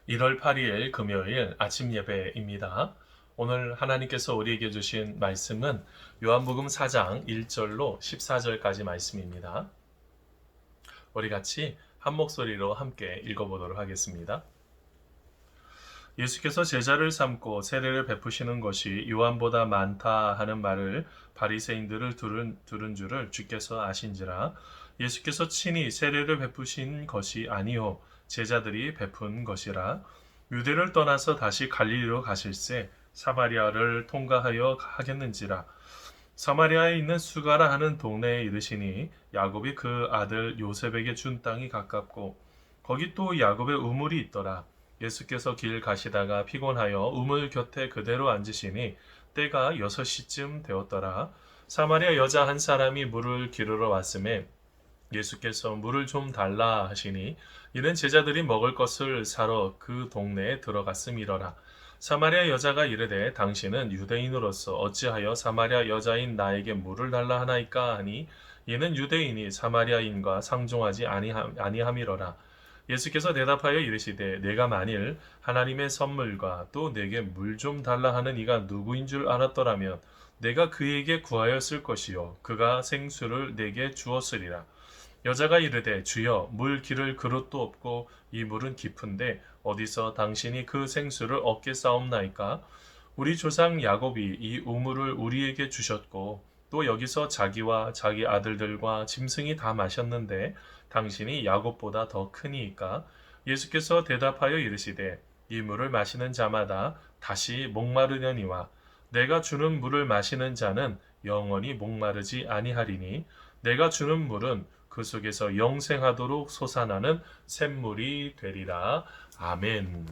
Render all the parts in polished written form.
1월 8일 금요일 아침 예배입니다. 오늘 하나님께서 우리에게 주신 말씀은 요한복음 4장 1절로 14절까지 말씀입니다. 우리 같이 한 목소리로 함께 읽어보도록 하겠습니다. 예수께서 제자를 삼고 세례를 베푸시는 것이 요한보다 많다 하는 말을 바리새인들을 들은 줄을 주께서 아신지라. 예수께서 친히 세례를 베푸신 것이 아니요 제자들이 베푼 것이라. 유대를 떠나서 다시 갈릴리로 가실새 사마리아를 통과하여 하겠는지라. 사마리아에 있는 수가라 하는 동네에 이르시니 야곱이 그 아들 요셉에게 준 땅이 가깝고 거기 또 야곱의 우물이 있더라. 예수께서 길 가시다가 피곤하여 우물 곁에 그대로 앉으시니 때가 6시쯤 되었더라. 사마리아 여자 한 사람이 물을 기르러 왔음에 예수께서 물을 좀 달라 하시니 이는 제자들이 먹을 것을 사러 그 동네에 들어갔음이러라. 사마리아 여자가 이르되 당신은 유대인으로서 어찌하여 사마리아 여자인 나에게 물을 달라 하나이까 하니 이는 유대인이 사마리아인과 상종하지 아니함이러라. 예수께서 대답하여 이르시되 내가 만일 하나님의 선물과 또 내게 물 좀 달라 하는 이가 누구인 줄 알았더라면 내가 그에게 구하였을 것이요 그가 생수를 내게 주었으리라. 여자가 이르되 주여 물 기를 그릇도 없고 이 물은 깊은데 어디서 당신이 그 생수를 얻겠사옵나이까. 우리 조상 야곱이 이 우물을 우리에게 주셨고 또 여기서 자기와 자기 아들들과 짐승이 다 마셨는데 당신이 야곱보다 더 크니이까. 예수께서 대답하여 이르시되 이 물을 마시는 자마다 다시 목마르려니와 내가 주는 물을 마시는 자는 영원히 목마르지 아니하리니 내가 주는 물은 그 속에서 영생하도록 솟아나는 샘물이 되리라. 아멘.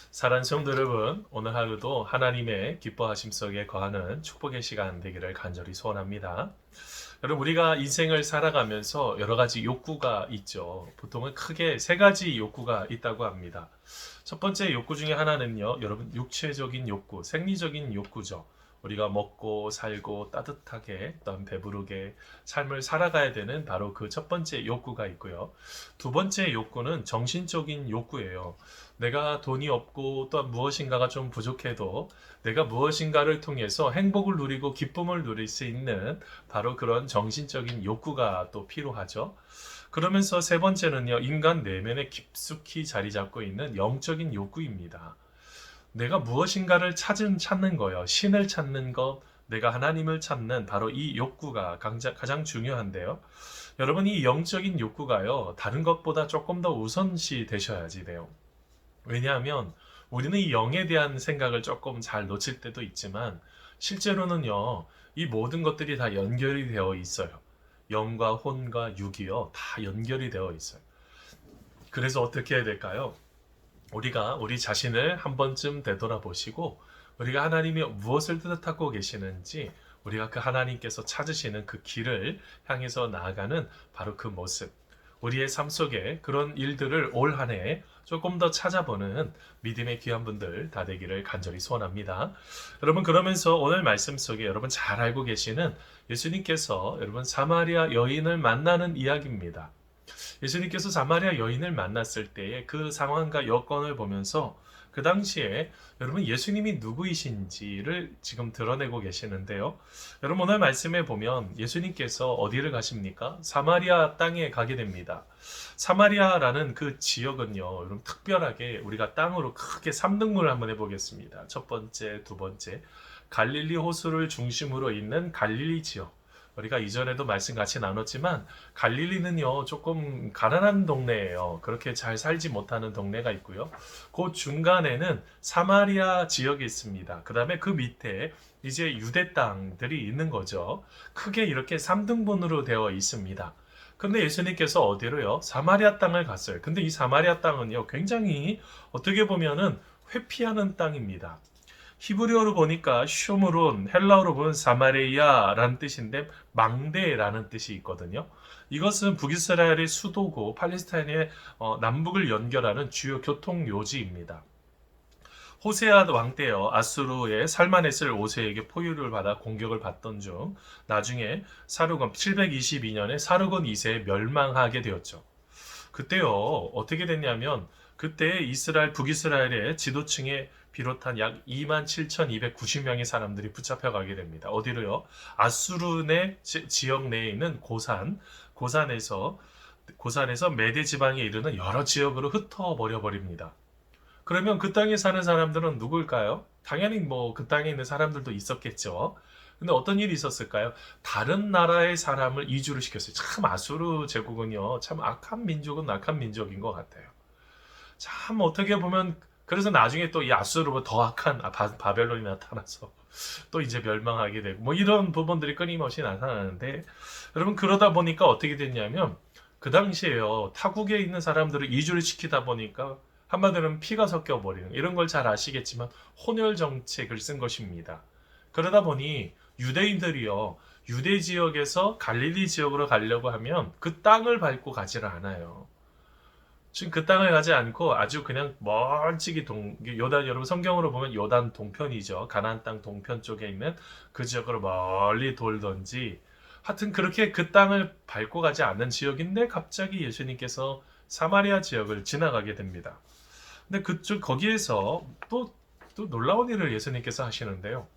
사랑하는 성도 여러분, 오늘 하루도 하나님의 기뻐하심 속에 거하는 축복의 시간 되기를 간절히 소원합니다. 여러분, 우리가 인생을 살아가면서 여러 가지 욕구가 있죠. 보통은 크게 세 가지 욕구가 있다고 합니다. 첫 번째 욕구 중에 하나는요, 여러분, 육체적인 욕구, 생리적인 욕구죠. 우리가 먹고 살고 따뜻하게 또한 배부르게 삶을 살아가야 되는 바로 그 첫 번째 욕구가 있고요. 두 번째 욕구는 정신적인 욕구예요. 내가 돈이 없고 또한 무엇인가가 좀 부족해도 내가 무엇인가를 통해서 행복을 누리고 기쁨을 누릴 수 있는 바로 그런 정신적인 욕구가 또 필요하죠. 그러면서 세 번째는요, 인간 내면에 깊숙이 자리 잡고 있는 영적인 욕구입니다. 내가 무엇인가를 찾는 거예요. 신을 찾는 것, 내가 하나님을 찾는 바로 이 욕구가 가장 중요한데요. 여러분, 이 영적인 욕구가요, 다른 것보다 조금 더 우선시 되셔야지 돼요. 왜냐하면 우리는 이 영에 대한 생각을 조금 잘 놓칠 때도 있지만 실제로는요, 이 모든 것들이 다 연결이 되어 있어요. 영과 혼과 육이요, 다 연결이 되어 있어요. 그래서 어떻게 해야 될까요? 우리가 우리 자신을 한 번쯤 되돌아보시고 우리가 하나님이 무엇을 뜻하고 계시는지 우리가 그 하나님께서 찾으시는 그 길을 향해서 나아가는 바로 그 모습, 우리의 삶 속에 그런 일들을 올 한 해 조금 더 찾아보는 믿음의 귀한 분들 다 되기를 간절히 소원합니다. 여러분, 그러면서 오늘 말씀 속에 여러분 잘 알고 계시는 예수님께서 여러분 사마리아 여인을 만나는 이야기입니다. 예수님께서 사마리아 여인을 만났을 때의 그 상황과 여건을 보면서 그 당시에 여러분 예수님이 누구이신지를 지금 드러내고 계시는데요. 여러분 오늘 말씀에 보면 예수님께서 어디를 가십니까? 사마리아 땅에 가게 됩니다. 사마리아라는 그 지역은요, 여러분 특별하게 우리가 땅으로 크게 3등분을 한번 해보겠습니다. 첫 번째, 두 번째, 갈릴리 호수를 중심으로 있는 갈릴리 지역. 우리가 이전에도 말씀 같이 나눴지만 갈릴리는요 조금 가난한 동네예요. 그렇게 잘 살지 못하는 동네가 있고요. 그 중간에는 사마리아 지역이 있습니다. 그 다음에 그 밑에 이제 유대 땅들이 있는 거죠. 크게 이렇게 3등분으로 되어 있습니다. 근데 예수님께서 어디로요? 사마리아 땅을 갔어요. 근데 이 사마리아 땅은요 굉장히 어떻게 보면은 회피하는 땅입니다. 히브리어로 보니까 슈므론, 헬라어로 보면 사마리아라는 뜻인데 망대라는 뜻이 있거든요. 이것은 북이스라엘의 수도고 팔레스타인의 남북을 연결하는 주요 교통 요지입니다. 호세아 왕 때요, 아수르의 살마네스 5세에게 포유를 받아 공격을 받던 중 나중에 사르곤 722년에 사르곤 2세에 멸망하게 되었죠. 그때요 어떻게 됐냐면 그때 이스라엘 북이스라엘의 지도층에 비롯한 약 27,290명의 사람들이 붙잡혀가게 됩니다. 어디로요? 아수르의 지역 내에 있는 고산에서 메대 지방에 이르는 여러 지역으로 흩어버려 버립니다. 그러면 그 땅에 사는 사람들은 누굴까요? 당연히 뭐 그 땅에 있는 사람들도 있었겠죠. 근데 어떤 일이 있었을까요? 다른 나라의 사람을 이주를 시켰어요. 참 아수르 제국은요, 참 악한 민족은 악한 민족인 것 같아요. 참 어떻게 보면 그래서 나중에 또 이 아수르보다 더 악한 바벨론이 나타나서 또 이제 멸망하게 되고 뭐 이런 부분들이 끊임없이 나타나는데, 여러분 그러다 보니까 어떻게 됐냐면 그 당시에요, 타국에 있는 사람들을 이주를 시키다 보니까 한마디로는 피가 섞여 버리는, 이런 걸 잘 아시겠지만 혼혈 정책을 쓴 것입니다. 그러다 보니 유대인들이요, 유대 지역에서 갈릴리 지역으로 가려고 하면 그 땅을 밟고 가지를 않아요. 지금 그 땅을 가지 않고 아주 그냥 멀찍이 요단, 여러분 성경으로 보면 요단 동편이죠. 가나안 땅 동편 쪽에 있는 그 지역으로 멀리 돌던지, 하여튼 그렇게 그 땅을 밟고 가지 않는 지역인데 갑자기 예수님께서 사마리아 지역을 지나가게 됩니다. 근데 거기에서 또 놀라운 일을 예수님께서 하시는데요.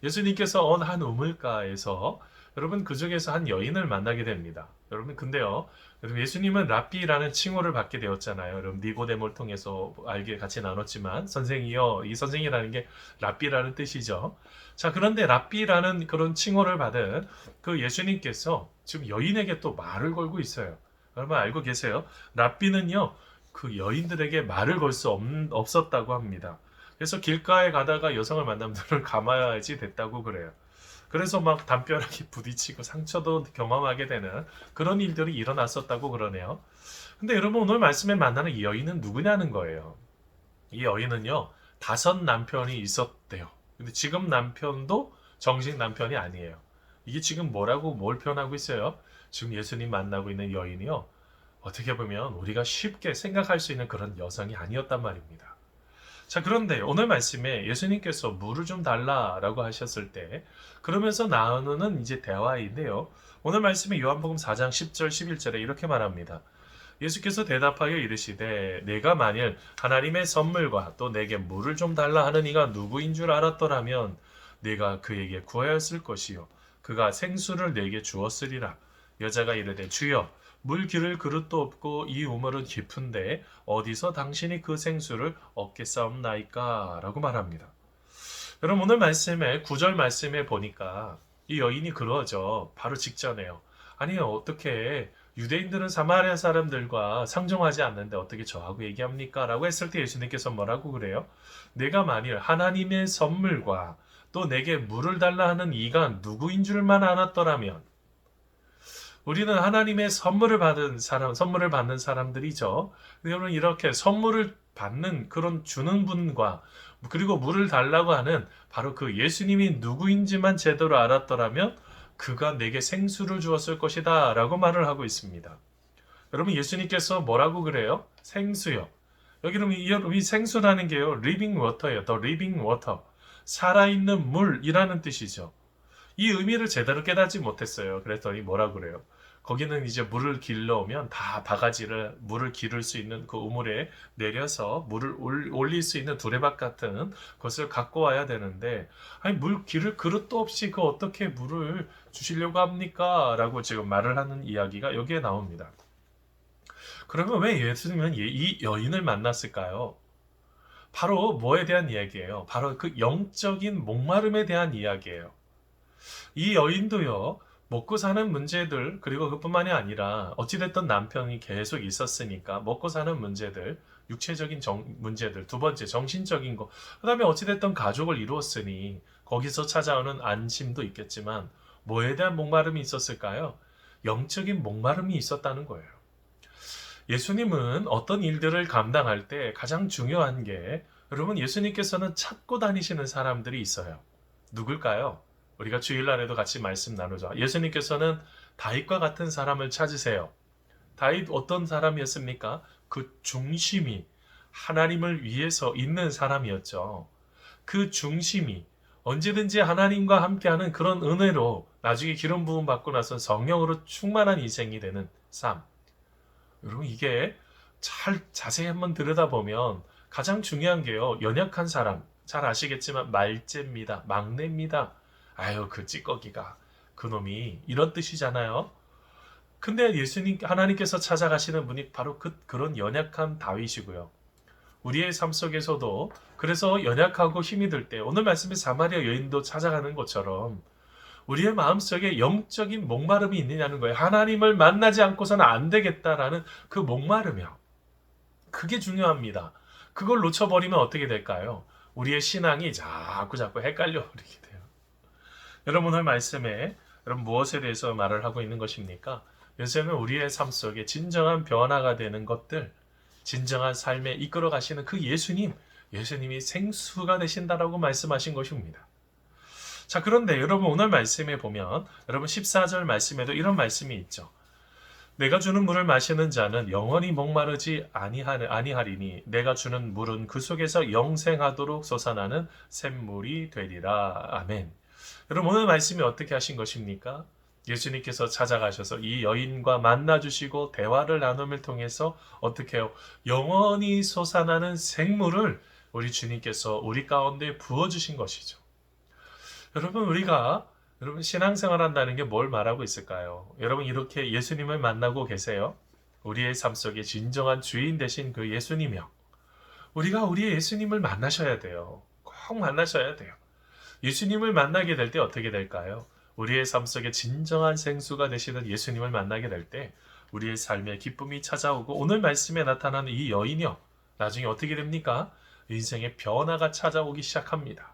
예수님께서 언 한 우물가에서 여러분 그 중에서 한 여인을 만나게 됩니다. 여러분 근데요, 여러분 예수님은 랍비라는 칭호를 받게 되었잖아요. 여러분 니고데모를 통해서 알게 같이 나눴지만, 선생이요, 이 선생이라는 게 랍비라는 뜻이죠. 자, 그런데 랍비라는 그런 칭호를 받은 그 예수님께서 지금 여인에게 또 말을 걸고 있어요. 여러분 알고 계세요? 랍비는요, 그 여인들에게 말을 걸 수 없었다고 합니다. 그래서 길가에 가다가 여성을 만나면 눈을 감아야지 됐다고 그래요. 그래서 막 담벼락에 부딪히고 상처도 경험하게 되는 그런 일들이 일어났었다고 그러네요. 근데 여러분 오늘 말씀에 만나는 이 여인은 누구냐는 거예요. 이 여인은요, 5 남편이 있었대요. 근데 지금 남편도 정식 남편이 아니에요. 이게 지금 뭘 표현하고 있어요? 지금 예수님 만나고 있는 여인이요, 어떻게 보면 우리가 쉽게 생각할 수 있는 그런 여성이 아니었단 말입니다. 자, 그런데 오늘 말씀에 예수님께서 물을 좀 달라라고 하셨을 때 그러면서 나누는 이제 대화인데요. 오늘 말씀에 요한복음 4장 10절 11절에 이렇게 말합니다. 예수께서 대답하여 이르시되 내가 만일 하나님의 선물과 또 내게 물을 좀 달라 하는 이가 누구인 줄 알았더라면 내가 그에게 구하였을 것이요 그가 생수를 내게 주었으리라. 여자가 이르되 주여 물 기를 그릇도 없고 이 우물은 깊은데 어디서 당신이 그 생수를 얻겠사옵나이까? 라고 말합니다. 여러분 오늘 말씀에 9절 말씀에 보니까 이 여인이 그러죠. 바로 직전에요. 아니 어떻게 유대인들은 사마리아 사람들과 상종하지 않는데 어떻게 저하고 얘기합니까? 라고 했을 때 예수님께서 뭐라고 그래요? 내가 만일 하나님의 선물과 또 내게 물을 달라 하는 이가 누구인 줄만 알았더라면, 우리는 하나님의 선물을 받는 사람들이죠. 여러분 이렇게 선물을 받는 그런 주는 분과 그리고 물을 달라고 하는 바로 그 예수님이 누구인지만 제대로 알았더라면 그가 내게 생수를 주었을 것이다 라고 말을 하고 있습니다. 여러분 예수님께서 뭐라고 그래요? 생수요. 여러분 이 생수라는 게요, living water예요. The living water. 살아있는 물이라는 뜻이죠. 이 의미를 제대로 깨닫지 못했어요. 그랬더니 뭐라고 그래요? 거기는 이제 물을 길러오면 다 바가지를 물을 기를 수 있는 그 우물에 내려서 물을 올릴 수 있는 두레박 같은 것을 갖고 와야 되는데, 아니 물 기를 그릇도 없이 그 어떻게 물을 주시려고 합니까? 라고 지금 말을 하는 이야기가 여기에 나옵니다. 그러면 왜 예수님은 이 여인을 만났을까요? 바로 뭐에 대한 이야기예요? 바로 그 영적인 목마름에 대한 이야기예요. 이 여인도요, 먹고 사는 문제들, 그리고 그뿐만이 아니라 어찌됐든 남편이 계속 있었으니까 먹고 사는 문제들, 육체적인 문제들, 두 번째 정신적인 거, 그 다음에 어찌됐든 가족을 이루었으니 거기서 찾아오는 안심도 있겠지만 뭐에 대한 목마름이 있었을까요? 영적인 목마름이 있었다는 거예요. 예수님은 어떤 일들을 감당할 때 가장 중요한 게, 여러분 예수님께서는 찾고 다니시는 사람들이 있어요. 누굴까요? 우리가 주일날에도 같이 말씀 나누자. 예수님께서는 다윗과 같은 사람을 찾으세요. 다윗 어떤 사람이었습니까? 그 중심이 하나님을 위해서 있는 사람이었죠. 그 중심이 언제든지 하나님과 함께하는 그런 은혜로 나중에 기름 부음 받고 나서 성령으로 충만한 인생이 되는 삶. 여러분 이게 잘 자세히 한번 들여다보면 가장 중요한 게요. 연약한 사람, 잘 아시겠지만 말째입니다. 막내입니다. 아유, 그 찌꺼기가. 그놈이 이런 뜻이잖아요. 근데 예수님, 하나님께서 찾아가시는 분이 바로 그런 연약한 다윗이고요. 우리의 삶 속에서도 그래서 연약하고 힘이 들 때, 오늘 말씀의 사마리아 여인도 찾아가는 것처럼 우리의 마음속에 영적인 목마름이 있느냐는 거예요. 하나님을 만나지 않고서는 안 되겠다라는 그 목마름이요. 그게 중요합니다. 그걸 놓쳐버리면 어떻게 될까요? 우리의 신앙이 자꾸 헷갈려 버리게 돼요. 여러분 오늘 말씀에 여러분 무엇에 대해서 말을 하고 있는 것입니까? 요새는 우리의 삶 속에 진정한 변화가 되는 것들, 진정한 삶에 이끌어 가시는 그 예수님이 생수가 되신다라고 말씀하신 것입니다. 자, 그런데 여러분 오늘 말씀에 보면 여러분 14절 말씀에도 이런 말씀이 있죠. 내가 주는 물을 마시는 자는 영원히 목마르지 아니하리니 내가 주는 물은 그 속에서 영생하도록 솟아나는 샘물이 되리라. 아멘. 여러분 오늘 말씀이 어떻게 하신 것입니까? 예수님께서 찾아가셔서 이 여인과 만나주시고 대화를 나눔을 통해서 어떻게 해요? 영원히 솟아나는 생물을 우리 주님께서 우리 가운데 부어주신 것이죠. 여러분 신앙생활 한다는 게 뭘 말하고 있을까요? 여러분 이렇게 예수님을 만나고 계세요? 우리의 삶 속에 진정한 주인 되신 그 예수님이요. 우리가 우리의 예수님을 만나셔야 돼요. 꼭 만나셔야 돼요. 예수님을 만나게 될 때 어떻게 될까요? 우리의 삶 속에 진정한 생수가 되시는 예수님을 만나게 될 때 우리의 삶에 기쁨이 찾아오고 오늘 말씀에 나타나는 이 여인이요. 나중에 어떻게 됩니까? 인생의 변화가 찾아오기 시작합니다.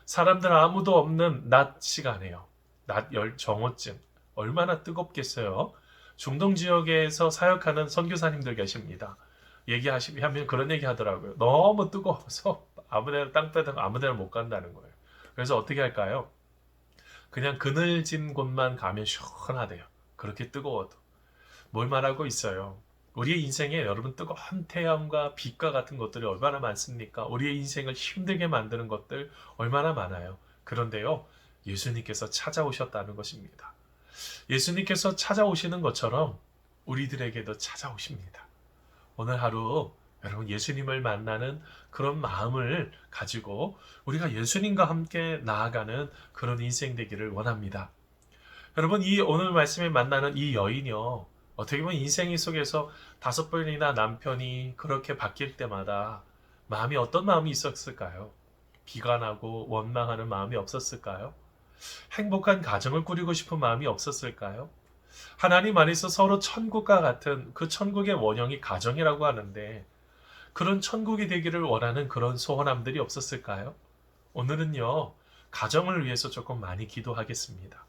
사람들 아무도 없는 낮 시간에요. 낮 정오쯤. 얼마나 뜨겁겠어요. 중동 지역에서 사역하는 선교사님들 계십니다. 얘기하면 그런 얘기 하더라고요. 너무 뜨거워서 아무데나 땅바닥 아무데나 못 간다는 거예요. 그래서 어떻게 할까요? 그냥 그늘진 곳만 가면 시원하대요. 그렇게 뜨거워도. 뭘 말하고 있어요? 우리의 인생에 여러분 뜨거운 태양과 빛과 같은 것들이 얼마나 많습니까? 우리의 인생을 힘들게 만드는 것들 얼마나 많아요. 그런데요, 예수님께서 찾아오셨다는 것입니다. 예수님께서 찾아오시는 것처럼 우리들에게도 찾아오십니다. 오늘 하루 여러분 예수님을 만나는 그런 마음을 가지고 우리가 예수님과 함께 나아가는 그런 인생 되기를 원합니다. 여러분 이 오늘 말씀에 만나는 이 여인이요. 어떻게 보면 인생 속에서 5번이나 남편이 그렇게 바뀔 때마다 마음이 어떤 마음이 있었을까요? 비관하고 원망하는 마음이 없었을까요? 행복한 가정을 꾸리고 싶은 마음이 없었을까요? 하나님 안에서 서로 천국과 같은 그 천국의 원형이 가정이라고 하는데 그런 천국이 되기를 원하는 그런 소원함들이 없었을까요? 오늘은요, 가정을 위해서 조금 많이 기도하겠습니다.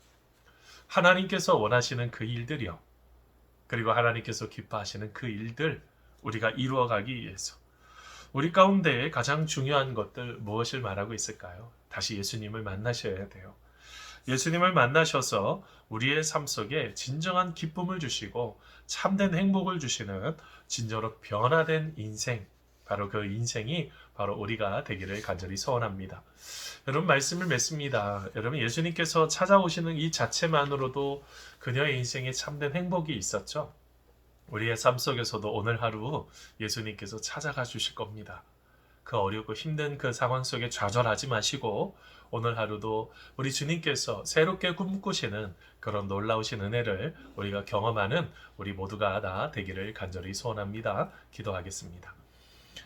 하나님께서 원하시는 그 일들이요. 그리고 하나님께서 기뻐하시는 그 일들 우리가 이루어가기 위해서 우리 가운데 가장 중요한 것들 무엇을 말하고 있을까요? 다시 예수님을 만나셔야 돼요. 예수님을 만나셔서 우리의 삶 속에 진정한 기쁨을 주시고 참된 행복을 주시는 진정으로 변화된 인생, 바로 그 인생이 바로 우리가 되기를 간절히 소원합니다. 여러분 말씀을 맺습니다. 여러분 예수님께서 찾아오시는 이 자체만으로도 그녀의 인생에 참된 행복이 있었죠. 우리의 삶 속에서도 오늘 하루 예수님께서 찾아가 주실 겁니다. 그 어렵고 힘든 그 상황 속에 좌절하지 마시고 오늘 하루도 우리 주님께서 새롭게 꿈꾸시는 그런 놀라우신 은혜를 우리가 경험하는 우리 모두가 다 되기를 간절히 소원합니다. 기도하겠습니다.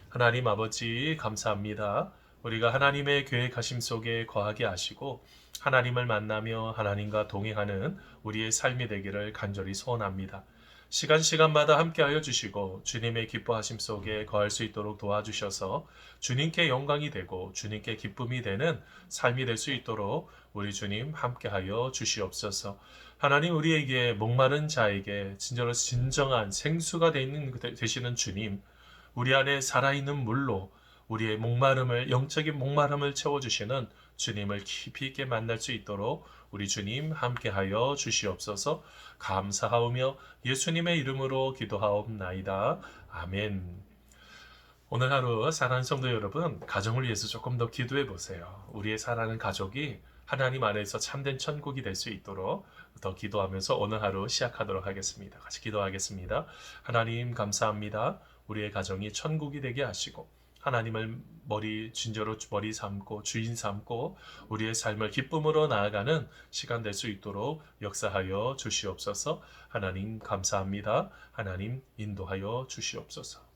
하나님 아버지 감사합니다. 우리가 하나님의 계획하심 속에 거하게 하시고 하나님을 만나며 하나님과 동행하는 우리의 삶이 되기를 간절히 소원합니다. 시간마다 함께하여 주시고 주님의 기뻐하심 속에 거할 수 있도록 도와주셔서 주님께 영광이 되고 주님께 기쁨이 되는 삶이 될 수 있도록 우리 주님 함께하여 주시옵소서. 하나님 우리에게 목마른 자에게 진정으로 진정한 생수가 되시는 주님, 우리 안에 살아있는 물로 우리의 목마름을 영적인 목마름을 채워주시는 주님을 깊이 있게 만날 수 있도록 우리 주님 함께하여 주시옵소서. 감사하오며 예수님의 이름으로 기도하옵나이다. 아멘. 오늘 하루 사랑하는 성도 여러분, 가정을 위해서 조금 더 기도해 보세요. 우리의 사랑하는 가족이 하나님 안에서 참된 천국이 될 수 있도록 더 기도하면서 오늘 하루 시작하도록 하겠습니다. 같이 기도하겠습니다. 하나님 감사합니다. 우리의 가정이 천국이 되게 하시고 하나님을 진저로 머리 삼고 주인 삼고 우리의 삶을 기쁨으로 나아가는 시간 될 수 있도록 역사하여 주시옵소서. 하나님 감사합니다. 하나님 인도하여 주시옵소서.